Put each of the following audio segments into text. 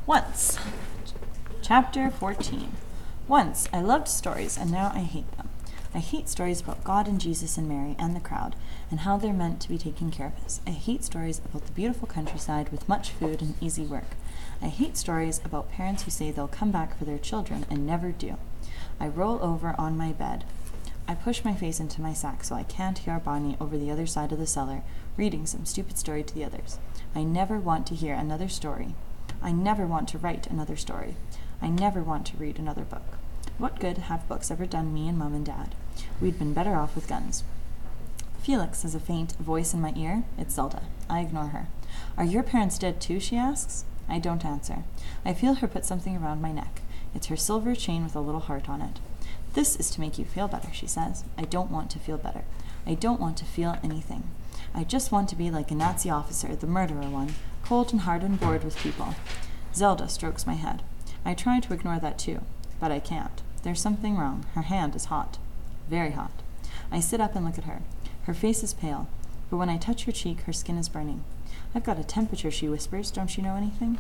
Once. Chapter 14. Once I loved stories, and now I hate them. I hate stories about God and Jesus and Mary and the crowd, and how they're meant to be taking care of us. I hate stories about the beautiful countryside with much food and easy work. I hate stories about parents who say they'll come back for their children and never do. I roll over on my bed. I push my face into my sack so I can't hear Barney over the other side of the cellar, reading some stupid story to the others. I never want to hear another story. I never want to write another story. I never want to read another book. What good have books ever done me and Mom and Dad? We'd been better off with guns. Felix has a faint voice in my ear. It's Zelda. I ignore her. Are your parents dead too, she asks. I don't answer. I feel her put something around my neck. It's her silver chain with a little heart on it. This is to make you feel better, she says. I don't want to feel better. I don't want to feel anything. I just want to be like a Nazi officer, the murderer one, cold and hard and bored with people. Zelda strokes my head. I try to ignore that too, but I can't. There's something wrong. Her hand is hot. Very hot. I sit up and look at her. Her face is pale, but when I touch her cheek, her skin is burning. I've got a temperature, she whispers. Don't you know anything?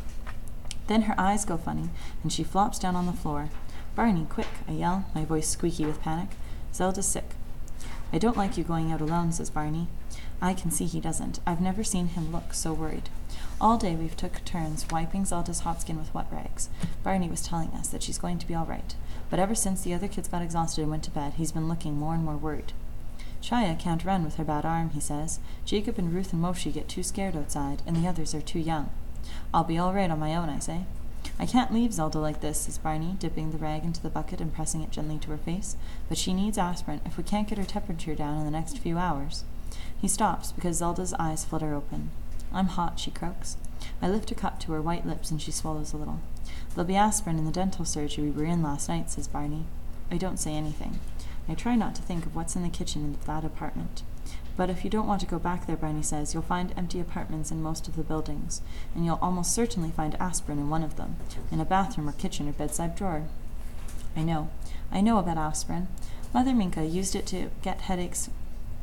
Then her eyes go funny, and she flops down on the floor. Barney, quick, I yell, my voice squeaky with panic. Zelda's sick. I don't like you going out alone, says Barney. I can see he doesn't. I've never seen him look so worried. All day we've took turns wiping Zelda's hot skin with wet rags. Barney was telling us that she's going to be all right, but ever since the other kids got exhausted and went to bed, he's been looking more and more worried. Chaya can't run with her bad arm, he says. Jacob and Ruth and Moshe get too scared outside, and the others are too young. I'll be all right on my own, I say. I can't leave Zelda like this, says Barney, dipping the rag into the bucket and pressing it gently to her face, but she needs aspirin if we can't get her temperature down in the next few hours. He stops because Zelda's eyes flutter open. I'm hot, she croaks. I lift a cup to her white lips and she swallows a little. There'll be aspirin in the dental surgery we were in last night, says Barney. I don't say anything. I try not to think of what's in the kitchen in that apartment. But if you don't want to go back there, Barney says, you'll find empty apartments in most of the buildings, and you'll almost certainly find aspirin in one of them, in a bathroom or kitchen or bedside drawer. I know about aspirin. Mother Minka used to get headaches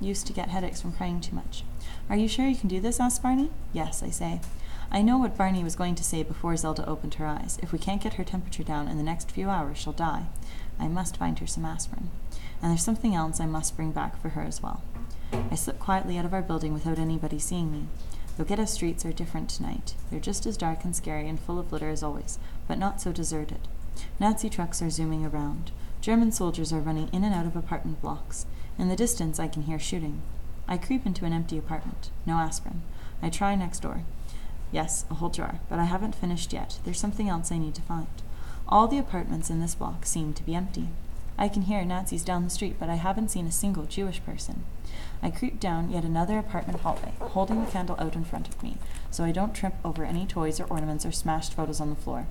from crying too much. Are you sure you can do this? Asks Barney. Yes, I say. I know what Barney was going to say before Zelda opened her eyes. If we can't get her temperature down in the next few hours, she'll die. I must find her some aspirin. And there's something else I must bring back for her as well. I slip quietly out of our building without anybody seeing me. Logetta's streets are different tonight. They're just as dark and scary and full of litter as always, but not so deserted. Nazi trucks are zooming around. German soldiers are running in and out of apartment blocks. In the distance, I can hear shooting. I creep into an empty apartment. No aspirin. I try next door. Yes, a whole jar, but I haven't finished yet. There's something else I need to find. All the apartments in this block seem to be empty. I can hear Nazis down the street, but I haven't seen a single Jewish person. I creep down yet another apartment hallway, holding the candle out in front of me, so I don't trip over any toys or ornaments or smashed photos on the floor.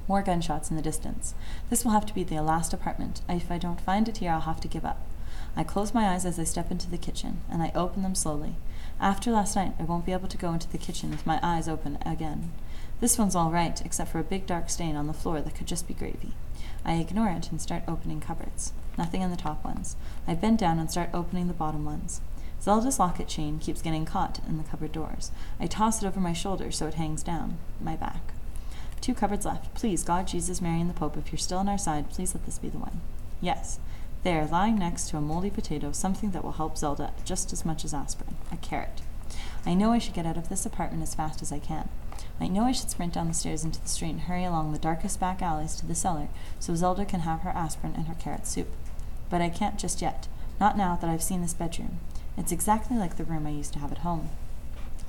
More gunshots in the distance. This will have to be the last apartment. If I don't find it here, I'll have to give up. I close my eyes as I step into the kitchen, and I open them slowly. After last night, I won't be able to go into the kitchen with my eyes open again. This one's all right, except for a big dark stain on the floor that could just be gravy. I ignore it and start opening cupboards. Nothing in the top ones. I bend down and start opening the bottom ones. Zelda's locket chain keeps getting caught in the cupboard doors. I toss it over my shoulder so it hangs down my back. 2 cupboards left. Please, God, Jesus, Mary, and the Pope, if you're still on our side, please let this be the one. Yes. There, lying next to a moldy potato, something that will help Zelda just as much as aspirin. A carrot. I know I should get out of this apartment as fast as I can. I know I should sprint down the stairs into the street and hurry along the darkest back alleys to the cellar so Zelda can have her aspirin and her carrot soup. But I can't just yet. Not now that I've seen this bedroom. It's exactly like the room I used to have at home.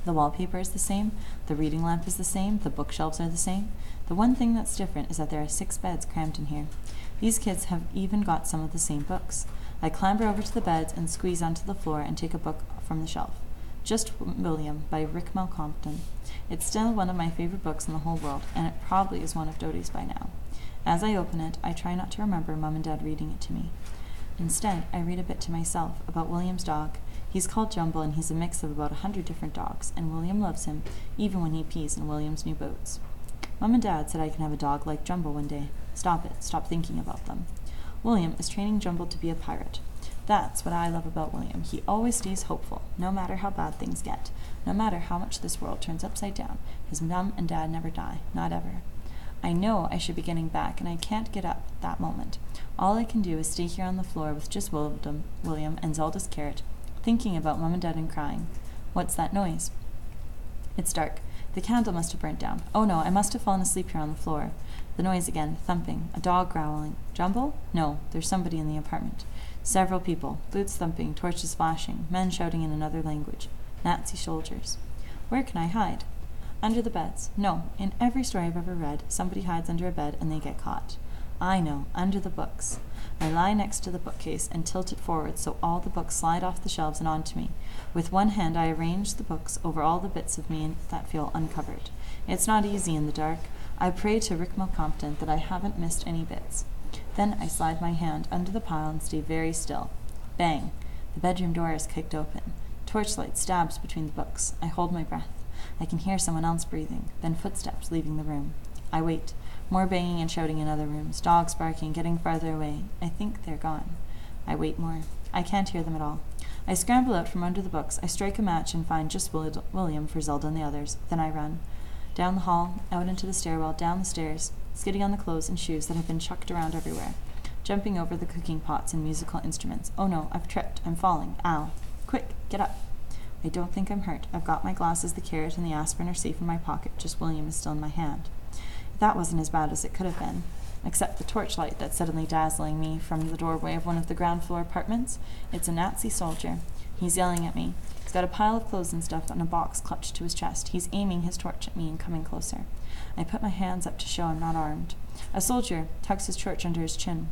The wallpaper is the same, the reading lamp is the same, the bookshelves are the same. The one thing that's different is that there are 6 beds crammed in here. These kids have even got some of the same books. I clamber over to the beds and squeeze onto the floor and take a book from the shelf. Just William by Rick Malcompton. It's still one of my favorite books in the whole world, and it probably is one of Dodie's by now. As I open it, I try not to remember Mom and Dad reading it to me. Instead, I read a bit to myself about William's dog. He's called Jumble, and he's a mix of about 100 different dogs, and William loves him, even when he pees in William's new boots. Mom and Dad said I can have a dog like Jumble one day. Stop it. Stop thinking about them. William is training Jumble to be a pirate. That's what I love about William. He always stays hopeful, no matter how bad things get, no matter how much this world turns upside down. His mom and dad never die, not ever. I know I should be getting back, and I can't get up that moment. All I can do is stay here on the floor with just William and Zelda's carrot, thinking about Mum and Dad and crying. What's that noise? It's dark. The candle must have burnt down. Oh no, I must have fallen asleep here on the floor. The noise again, thumping, a dog growling. Jumble? No, there's somebody in the apartment. Several people, boots thumping, torches flashing, men shouting in another language. Nazi soldiers. Where can I hide? Under the beds. No, in every story I've ever read, somebody hides under a bed and they get caught. I know, under the books. I lie next to the bookcase and tilt it forward so all the books slide off the shelves and onto me. With one hand I arrange the books over all the bits of me that feel uncovered. It's not easy in the dark. I pray to Rick Compton that I haven't missed any bits. Then I slide my hand under the pile and stay very still. Bang! The bedroom door is kicked open. Torchlight stabs between the books. I hold my breath. I can hear someone else breathing, then footsteps leaving the room. I wait. More banging and shouting in other rooms, dogs barking, getting farther away. I think they're gone. I wait more. I can't hear them at all. I scramble out from under the books. I strike a match and find just William for Zelda and the others. Then I run. Down the hall, out into the stairwell, down the stairs, skidding on the clothes and shoes that have been chucked around everywhere. Jumping over the cooking pots and musical instruments. Oh no, I've tripped. I'm falling. Ow. Quick, get up. I don't think I'm hurt. I've got my glasses, the carrot, and the aspirin are safe in my pocket. Just William is still in my hand. That wasn't as bad as it could have been, except the torchlight that's suddenly dazzling me from the doorway of one of the ground floor apartments. It's a Nazi soldier. He's yelling at me. He's got a pile of clothes and stuff and a box clutched to his chest. He's aiming his torch at me and coming closer. I put my hands up to show I'm not armed. A soldier tucks his torch under his chin.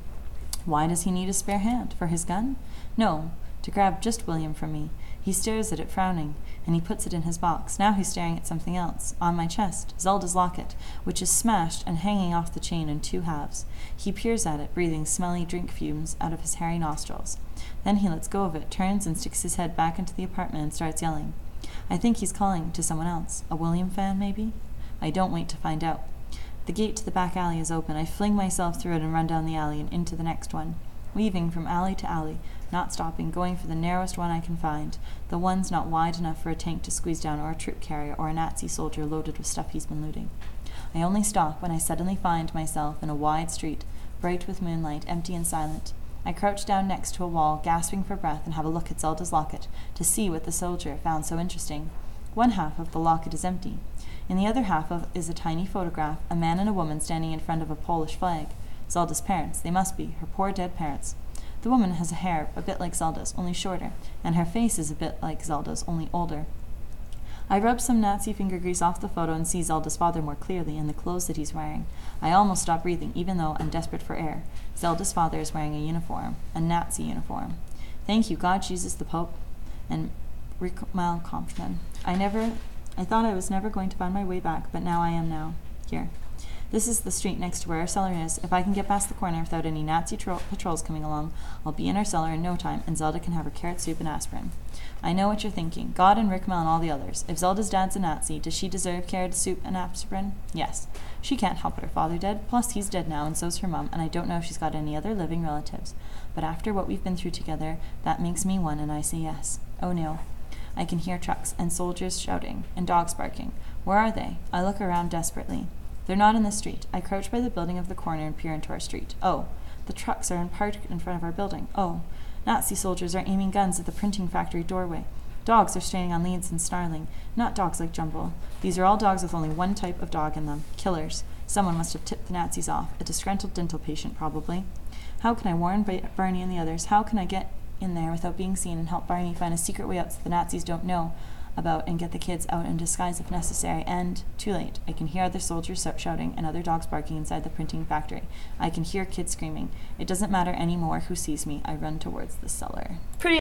Why does he need a spare hand? For his gun? No, to grab just William from me. He stares at it, frowning, and he puts it in his box. Now he's staring at something else, on my chest, Zelda's locket, which is smashed and hanging off the chain in two halves. He peers at it, breathing smelly drink fumes out of his hairy nostrils. Then he lets go of it, turns and sticks his head back into the apartment and starts yelling. I think he's calling to someone else. A William fan, maybe? I don't wait to find out. The gate to the back alley is open. I fling myself through it and run down the alley and into the next one, weaving from alley to alley, not stopping, going for the narrowest one I can find, the ones not wide enough for a tank to squeeze down or a troop carrier or a Nazi soldier loaded with stuff he's been looting. I only stop when I suddenly find myself in a wide street, bright with moonlight, empty and silent. I crouch down next to a wall, gasping for breath, and have a look at Zelda's locket to see what the soldier found so interesting. One half of the locket is empty. In the other half is a tiny photograph, a man and a woman standing in front of a Polish flag. Zelda's parents. They must be, her poor dead parents. The woman has hair a bit like Zelda's, only shorter, and her face is a bit like Zelda's, only older. I rub some Nazi finger grease off the photo and see Zelda's father more clearly and the clothes that he's wearing. I almost stop breathing, even though I'm desperate for air. Zelda's father is wearing a uniform, a Nazi uniform. Thank you, God, Jesus, the Pope, and Rickmal Kampfmann. I thought I was never going to find my way back, but now I am now. Here. This is the street next to where our cellar is. If I can get past the corner without any Nazi patrols coming along, I'll be in our cellar in no time, and Zelda can have her carrot soup and aspirin. I know what you're thinking. God and Rickmal and all the others. If Zelda's dad's a Nazi, does she deserve carrot soup and aspirin? Yes. She can't help it her father dead. Plus, he's dead now, and so's her mom, and I don't know if she's got any other living relatives. But after what we've been through together, that makes me one, and I say yes. Oh no. I can hear trucks, and soldiers shouting, and dogs barking. Where are they? I look around desperately. They're not in the street. I crouch by the building of the corner and peer into our street. Oh, the trucks are parked in front of our building. Oh, Nazi soldiers are aiming guns at the printing factory doorway. Dogs are standing on leads and snarling. Not dogs like Jumbo. These are all dogs with only one type of dog in them. Killers. Someone must have tipped the Nazis off. A disgruntled dental patient, probably. How can I warn Barney and the others? How can I get in there without being seen and help Barney find a secret way out so the Nazis don't know about and get the kids out in disguise if necessary? And too late. I can hear other soldiers shouting and other dogs barking inside the printing factory. I can hear kids screaming. It doesn't matter anymore who sees me. I run towards the cellar. Pretty